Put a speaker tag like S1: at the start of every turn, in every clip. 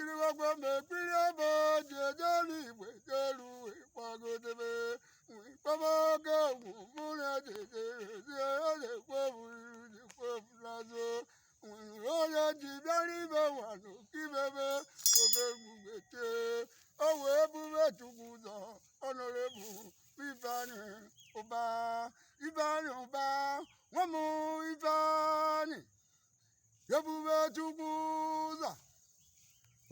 S1: Kiriwagwa me Piriabo, Jajali, Wekaru, Pagodebe, Pamaga, Muna, the Plazo, Roya, Jibari, Bawano, Kibebe, Ogate, Owebu to Buza, Honorable, Ifeanyi Ubah, Ifeanyi Ubah, Wamu Ifeanyi, Yabuwe to Buza.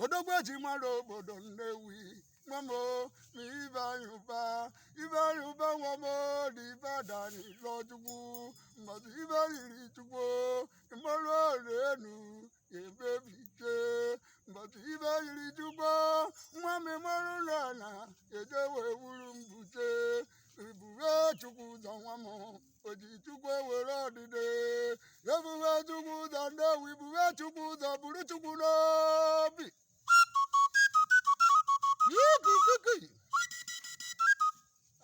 S1: Odogwaji maro obodo Nnewi nwamo na Ifeanyi Ubah Ifeanyi Ubah nwamo na Ibadan lọchukwu mmadụ ibe riri chukwu mmadụ ọrụ enu ebebike mmadụ ibe riri chukwu nwami mmadụ na ejewe wuru mbute ibube chukwu ụzọ nwamo oji chukwu ewere ọdịde ebube chukwu ụzọ Nnewi ibube chukwu ụzọ buru chukwu n'obi.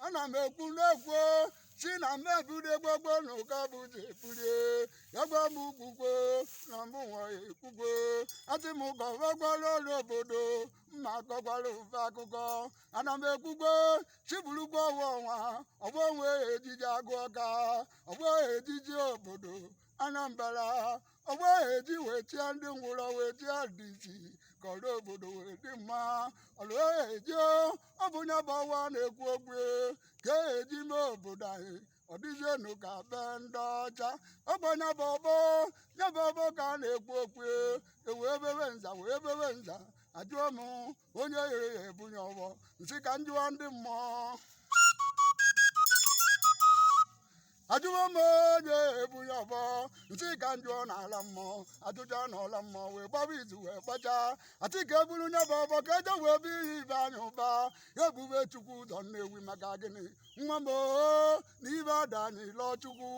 S1: Ana m ekwu n'ekwu si na mmebude gbogbo n'ụka bụ ebude ya gwa m ukwukwo na mbụ nwa ekwukwo asị m gọvakwara ọrụ obodo mma akọkwara ofe akụkọ ana m ekwukwo chiburukwa ọnwa ọgbọ nwe ejiji agụ ọka ọgbọ ejiji obodo Anambra ọgbọ eji wetia ndị ngwụrọ wetia dị isi kọrọ obodo wee dị mma ọrụ eji ọ bụ nya bụ ọnwa na-ekwu okwu ka eji mee obodo anyị ọ dịzienụ ka be ndị ọcha ọgbọ nya bụ ọgbọ ka a na-ekwu okwu wee bewe nza ajụọ m onye ghere ya ebunye ọgbọ nsị ka njụọ ndị mmụọ ajụwa m onye ebunye ọbọ nsị ka njụọ n'ala mmụọ ajụja n'ọla mmụọ wee gbaba izu wee gbacha atị ka eburu nye bụ ọbọ ka eje wee bụ ihe Ifeanyi Ubah ebube chukwu ụzọ Nnewi maka gịnị nwa m na Ibadan lọchukwu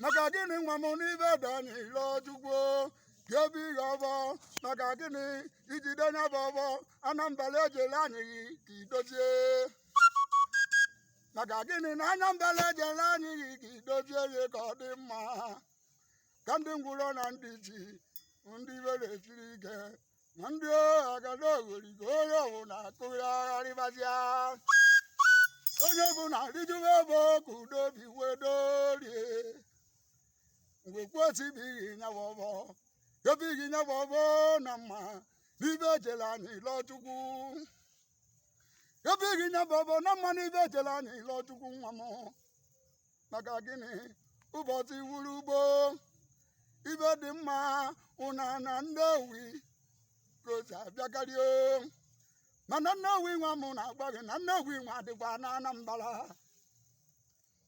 S1: maka gịnị nwa m na Ibadan lọchukwu ka ebe ihe ọbọ maka gịnị ijide nya bụ ọbọ Anambra ejele anyị ka idozie maka gịnị na Anambra ejele anyị ka idozie ya ka ọ dị mma ka ndị ngwụrọ na ndị ji ndị were esiri ike ma ndị agada oghorigo onye ọbụla akụgharịbazịa onye ọbụla rijuwe ebe ka udo bi wedorie mgbe kwesịbighị nyawa ọbọ ebighị nyawa ọbọ na mma n'ibe ejele anyị lọchukwu ebighị nyaba ọbọ na mma n'ibe ejele anyị lọchukwu nwa m maka gịnị ụbọchị wuru ugbo ibe dị mma ụna na Nnewi gozi abịakarị mana Nnewi nwa m na-agwa gị na Nnewi nwa dịkwa na Anambra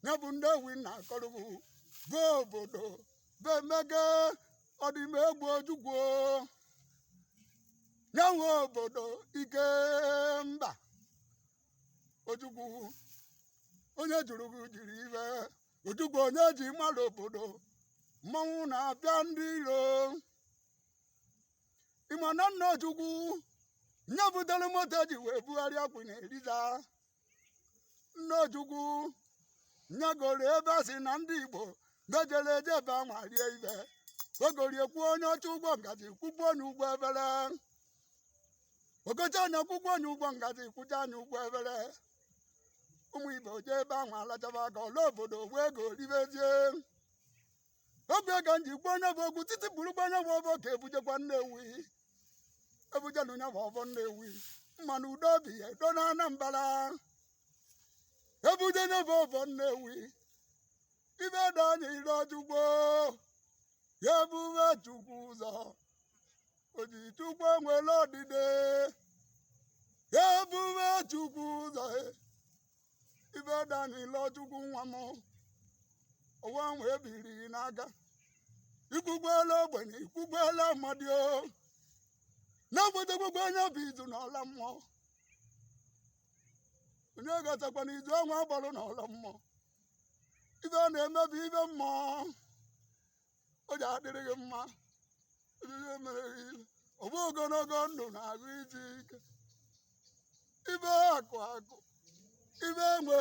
S1: ya bụ Nnewi na-akọrọgwu bụ obodo bụ emege ọdịma egwu ojukwu ya nwe obodo ike mba ojukwu onye jụrụ gị jiri ibe ojukwu onye ji mmadụ obodo mmanwụ na-abịa ndị iro ịma na nna ojukwu nye butere moto eji wee bugharịa akwụ na eriza nna ojukwu nyegoro ebe a sị na ndị Igbo mejere eje ebe anwa rie ibe ogoriekwu onye ọcha ụgwọ ngazi kwụgbu onye ụgwọ ebere ogocha anya kwụgbu onye ụgwọ ngazi kwụcha anya ụgwọ ebere ụmụ Igbo jee ebe anwa alachaba aka ọla obodo wee ego ribezie oge ka njikwa onye bụ ogwu titi burukwa onye bụ ọbọ ka ebujekwa Nnewi ebujenu nya bụ ọbọ Nnewi mmanụ udo bi ya edo na Anambra ebuje nye bụ ọbọ Nnewi Ibadan lọchukwu ya ebube chukwu ụzọ oji chukwu enwere ọdịde ya ebube chukwu ụzọ Ibadan lọchukwu nwa m ụwa nwe ebiri n'aka ikwugwela ogbenye ikwugwela mmadụ na-egwetekwukwe onye bụ izu n'ọla mmụọ onye gatakwa n'izu ọnwa agbalụ n'ọla mmụọ ibe ọ na-emebi ibe mmụọ o ji adịrị gị mma ọ bụ ogologo ndụ na-agụ isi ike ibe akụ ibe enwe